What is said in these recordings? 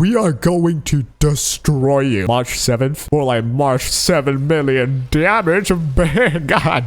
we are going to destroy you. March 7th, more like March 7 million damage. God.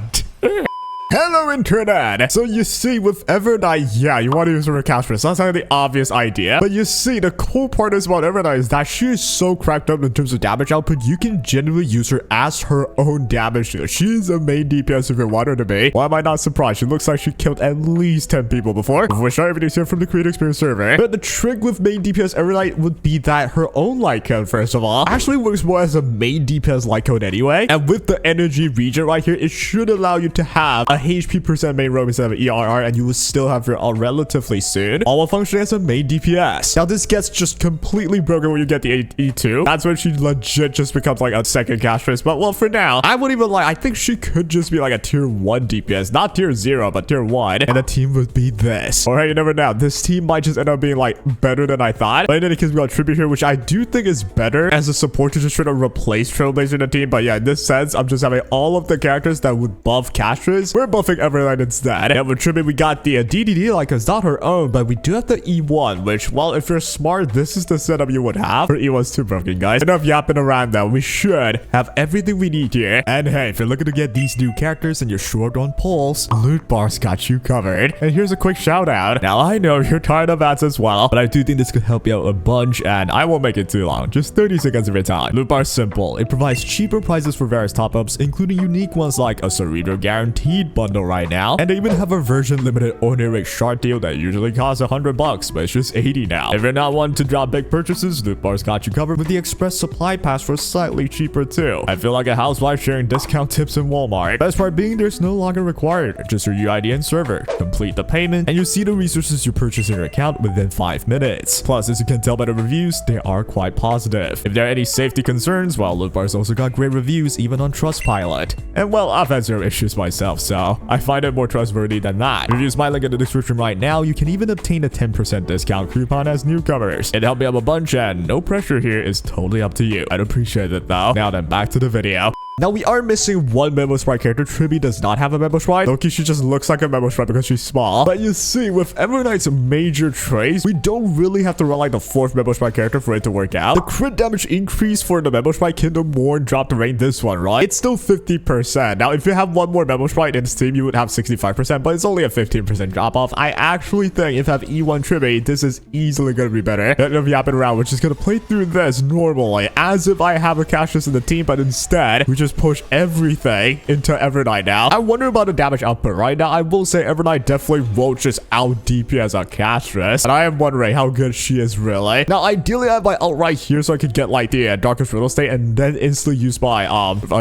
Hello, internet! So you see, with Evernight, yeah, you want to use her for CASTORICE. That's kind of the obvious idea. But you see, the cool part is about Evernight is that she is so cracked up in terms of damage output, you can genuinely use her as her own damage dealer. She's a main DPS if you want her to be. Why am I not surprised? She looks like she killed at least 10 people before. Which everybody's here from the Creator Experience server. But the trick with main DPS Evernight would be that her own light code, first of all, actually works more as a main DPS light code anyway. And with the energy region right here, it should allow you to have a HP percent main roam instead of ERR, and you will still have your ult relatively soon, all while functioning as a main DPS. Now this gets just completely broken when you get the E2. That's when she legit just becomes like a second CASTORICE. But well, for now, I wouldn't even lie, I think she could just be like a tier 1 DPS, not tier 0, but tier 1, and the team would be this. Alright, you never know, this team might just end up being like better than I thought. But in any case, we got Tribute here, which I do think is better as a support to just try to replace Trailblazer in the team. But yeah, in this sense, I'm just having all of the characters that would buff CASTORICE. We're buffing Evernight instead. And with Tribute, we got the DDD, like it's not her own, but we do have the E1, which, well, if you're smart, this is the setup you would have. Her E1's too broken, guys. Enough yapping around though. We should have everything we need here. And hey, if you're looking to get these new characters and you're short on pulls, Loot Bar's got you covered. And here's a quick shout out. Now, I know you're tired of ads as well, but I do think this could help you out a bunch, and I won't make it too long. Just 30 seconds of your time. Loot Bar's simple. It provides cheaper prices for various top-ups, including unique ones like a Cerritos Guaranteed bundle right now. And they even have a version limited Oniric shard deal that usually costs $100, but it's just 80 now. If you're not wanting to drop big purchases, Loot Bar's got you covered with the Express Supply Pass for slightly cheaper too. I feel like a housewife sharing discount tips in Walmart. Best part being there's no longer required. Just your UID and server. Complete the payment, and you'll see the resources you purchase in your account within 5 minutes. Plus, as you can tell by the reviews, they are quite positive. If there are any safety concerns, well, Loot Bar's also got great reviews even on Trustpilot. And well, I've had zero issues myself, so I find it more trustworthy than that. Reviews my link in the description right now. You can even obtain a 10% discount coupon as newcomers. It helped me out a bunch, and no pressure here, is totally up to you. I'd appreciate it though. Now then, back to the video. Now, we are missing one Memo Sprite character. Tribute does not have a Memo Sprite. Loki, she just looks like a Memo Sprite because she's small. But you see, with Evernight's major traits, we don't really have to run like the 4th Memo Sprite character for it to work out. The crit damage increase for the Memo Sprite Kingdom more dropped the rank this one, right? It's still 50%. Now, if you have one more Memo Sprite in Steam, you would have 65%, but it's only a 15% drop off. I actually think if I have E1 Tribute, this is easily going to be better. Instead of yapping around, we're just going to play through this normally, as if I have a CASTORICE in the team, but instead, we just push everything into Evernight now. I wonder about the damage output right now. I will say Evernight definitely won't just out DPS on CASTORICE, and I am wondering how good she is really. Now, ideally, I have my ult right here so I could get like the Darkest Riddle state and then instantly use my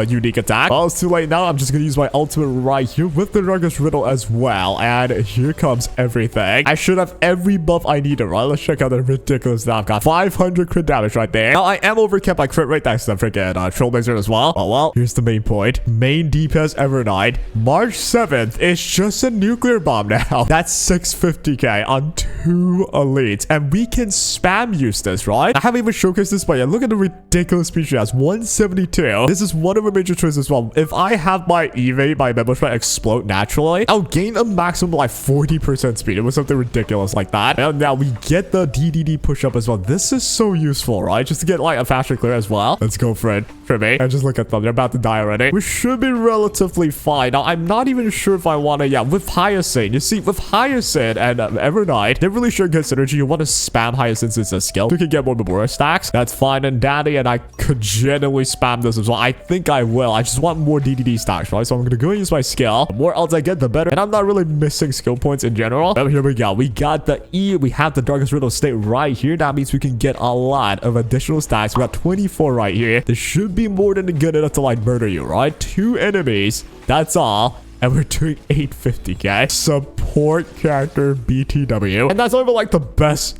unique attack. Well, it's too late now. I'm just gonna use my ultimate right here with the Darkest Riddle as well, and here comes everything. I should have every buff I needed, right? Let's check out the ridiculous now. I've got 500 crit damage right there. Now, I am overkept by crit rate thanks to the freaking Trailblazer as well. Oh, well, here's the main point. Main DPS Evernight, March 7th, it's just a nuclear bomb now. That's 650k on 2 elites, and we can spam use this, right? I haven't even showcased this, but yeah, look at the ridiculous speed she has, 172. This is one of her major choices as well. If I have my evade, my Memo Sprite explode naturally, I'll gain a maximum like 40% speed. It was something ridiculous like that. And now we get the DDD push up as well. This is so useful, right? Just to get like a faster clear as well. Let's go for it. For me, and just look at them, they're about to die already. We should be relatively fine. Now, I'm not even sure if I want to, yeah, with Hyacinth, you see, with Hyacinth and Evernight, they really should get synergy. You want to spam Hyacinth as a skill. You can get more Memora stacks. That's fine and dandy, and I could genuinely spam this as well. I think I will. I just want more DDD stacks, right? So I'm going to go and use my skill. The more ults I get, the better. And I'm not really missing skill points in general. But here we go. We got the E. We have the Darkest Riddle state right here. That means we can get a lot of additional stacks. We got 24 right here. This should be more than good enough to like murder you, right? 2 enemies, that's all. And we're doing 850k. Support character BTW. And that's not even like the best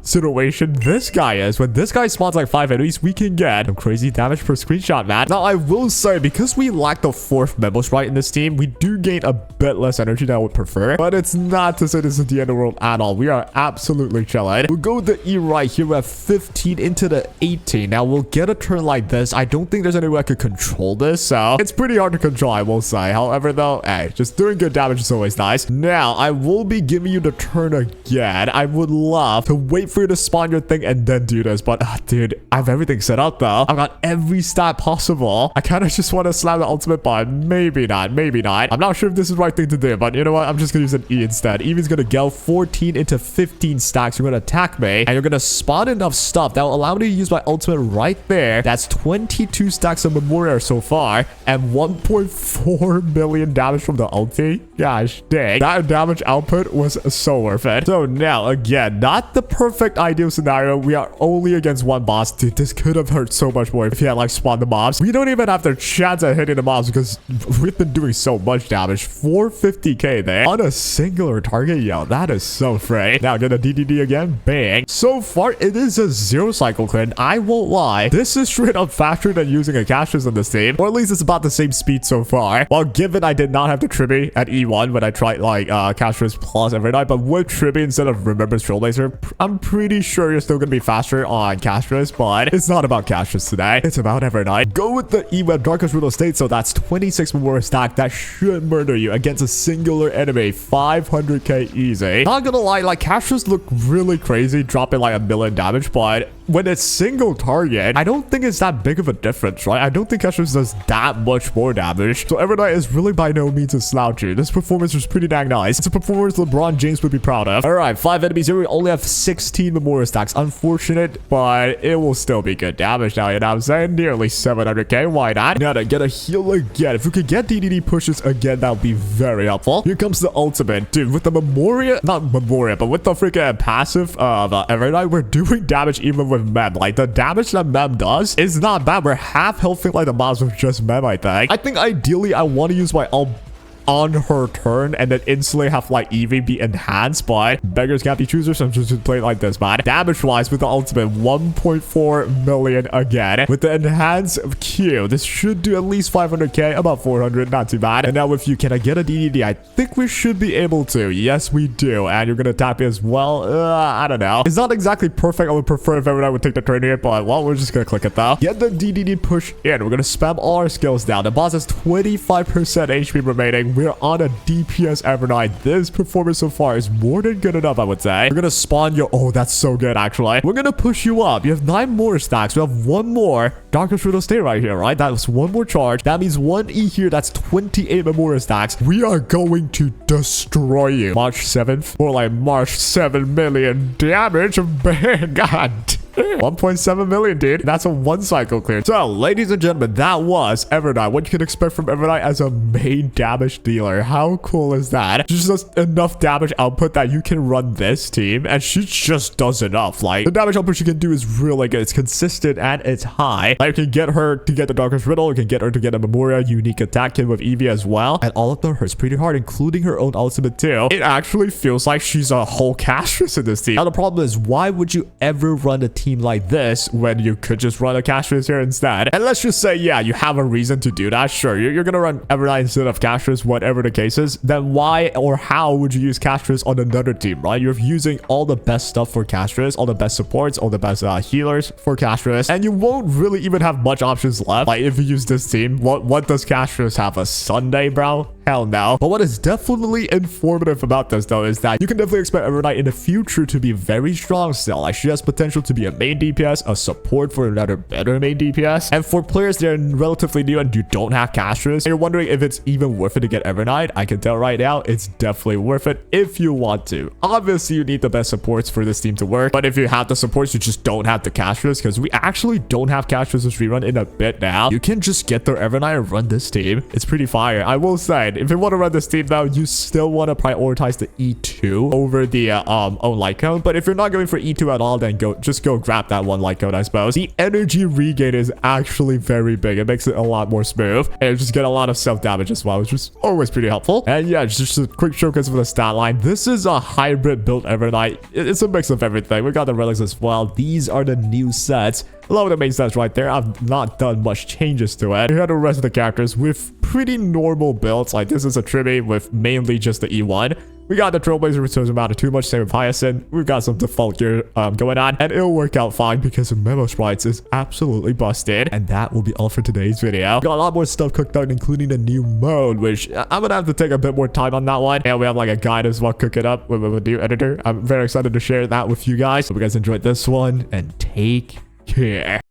situation this guy is. When this guy spawns like 5 enemies, we can get some crazy damage per screenshot, man. Now, I will say, because we lack the 4th Memo Sprite in this team, we do gain a bit less energy than I would prefer. But it's not to say this is the end of the world at all. We are absolutely chilling. We'll go with the E right here. We have 15 into the 18. Now, we'll get a turn like this. I don't think there's any way I could control this. So it's pretty hard to control, I will say. However, though, So, hey, just doing good damage is always nice. Now, I will be giving you the turn again. I would love to wait for you to spawn your thing and then do this. But, dude, I have everything set up, though. I've got every stat possible. I kind of just want to slam the ultimate button. Maybe not. Maybe not. I'm not sure if this is the right thing to do. But you know what? I'm just going to use an E instead. Evi's going to go 14 into 15 stacks. You're going to attack me. And you're going to spawn enough stuff that will allow me to use my ultimate right there. That's 22 stacks of Memoria so far. And 1.4 million damage from the ulti. Gosh dang. That damage output was so worth it. So now, again, not the perfect ideal scenario. We are only against one boss. Dude, this could have hurt so much more if he had like spawned the mobs. We don't even have the chance at hitting the mobs because we've been doing so much damage. 450k there on a singular target. Yo, that is so free. Now get a DDD again. Bang. So far, it is a 0 cycle clear. I won't lie. This is straight up faster than using a Castrus on this team. Or at least it's about the same speed so far. Well, given I did not have the Tribby at E1 when I tried like Castrus plus Evernight, but with Tribby instead of Remembrance Trailblazer, I'm pretty sure you're still going to be faster on Castrus, but it's not about Castrus today. It's about Evernight. Go with the E-Web Darkest Real Estate, so that's 26 Memoria stack. That should murder you against a singular enemy. 500k easy. Not gonna lie, like Castrus look really crazy, dropping like 1 million damage, but when it's single target, I don't think it's that big of a difference, right? I don't think Castrus does that much more damage. So Evernight is really by no means a sloucher. This performance was pretty dang nice. It's a performance LeBron James would be proud of. All right, 5 enemies here. We only have 16 Memoria stacks. Unfortunate, but it will still be good damage now, you know what I'm saying? Nearly 700k. Why not? Now to get a heal again. If we could get DDD pushes again, that would be very helpful. Here comes the ultimate. Dude, with the Memoria, not Memoria, but with the freaking passive of Evernight, we're doing damage even with Mem. Like, the damage that Mem does is not bad. We're half healthing like the mobs with just Mem, I think. I think ideally I want to use my ult on her turn and then instantly have like Eevee be enhanced, but beggars can't be choosers, so I'm just gonna play it like this, man. Damage wise with the ultimate 1.4 million again. With the enhanced Q, this should do at least 500k, about 400, not too bad. And now if you can I get a DDD, I think we should be able to. Yes, we do. And you're gonna tap me as well. I don't know. It's not exactly perfect. I would prefer if everyone would take the turn here, but well, we're just gonna click it though. Get the DDD push in. We're gonna spam all our skills down. The boss has 25% HP remaining. We're on a DPS Evernight. This performance so far is more than good enough, I would say. We're gonna spawn you. Oh, that's so good, actually. We're gonna push you up. You have 9 more stacks. We have 1 more Darkest Riddle Stay right here, right? That was 1 more charge. That means 1 E here. That's 28 Memoria stacks. We are going to destroy you. March 7th. Or like March 7 million damage. God. 1.7 million, dude. That's a 1 cycle clear. So, ladies and gentlemen, that was Evernight. What you can expect from Evernight as a main damage dealer. How cool is that? Just enough damage output that you can run this team, and she just does enough. Like, the damage output she can do is really good. It's consistent and it's high. Like, you can get her to get the Darkest Riddle. You can get her to get a Memoria unique attack kit with Eevee as well. And all of them hurts pretty hard, including her own ultimate too. It actually feels like she's a whole Castrus in this team. Now, the problem is, why would you ever run a team like this when you could just run a Castrus here instead? And let's just say, yeah, you have a reason to do that. Sure, you're gonna run Evernight instead of Castrus, whatever the case is. Then why or how would you use Castrus on another team, right? You're using all the best stuff for Castrus, all the best supports, all the best healers for Castrus, and you won't really even have much options left. Like, if you use this team, what does Castrus have? A Sunday, bro? Hell no. But what is definitely informative about this, though, is that you can definitely expect Evernight in the future to be very strong still. Like, she has potential to be a main DPS, a support for another better main DPS. And for players that are relatively new and you don't have Castrus, and you're wondering if it's even worth it to get Evernight, I can tell right now, it's definitely worth it if you want to. Obviously, you need the best supports for this team to work. But if you have the supports, you just don't have the Castrus, because we actually don't have Castrus as rerun in a bit now. You can just get their Evernight and run this team. It's pretty fire. I will say, if you want to run this team though, you still want to prioritize the E2 over the own light cone. But if you're not going for E2 at all, then just go grab that 1 light cone, I suppose. The energy regain is actually very big. It makes it a lot more smooth, and you just get a lot of self damage as well, which is always pretty helpful. And yeah, just a quick showcase of the stat line. This is a hybrid build Evernight. It's a mix of everything. We got the relics as well. These are the new sets. A lot of the main stats right there. I've not done much changes to it. Here are the rest of the characters with pretty normal builds. Like, this is a Tribby with mainly just the E1. We got the Trailblazer, which doesn't matter too much. Same with Hyacinth. We've got some default gear going on, and it'll work out fine because Memo Sprites is absolutely busted. And that will be all for today's video. Got a lot more stuff cooked out, including a new mode, which I'm gonna have to take a bit more time on that one. And we have like a guide as well, cook it up with a new editor. I'm very excited to share that with you guys. Hope you guys enjoyed this one, and take care.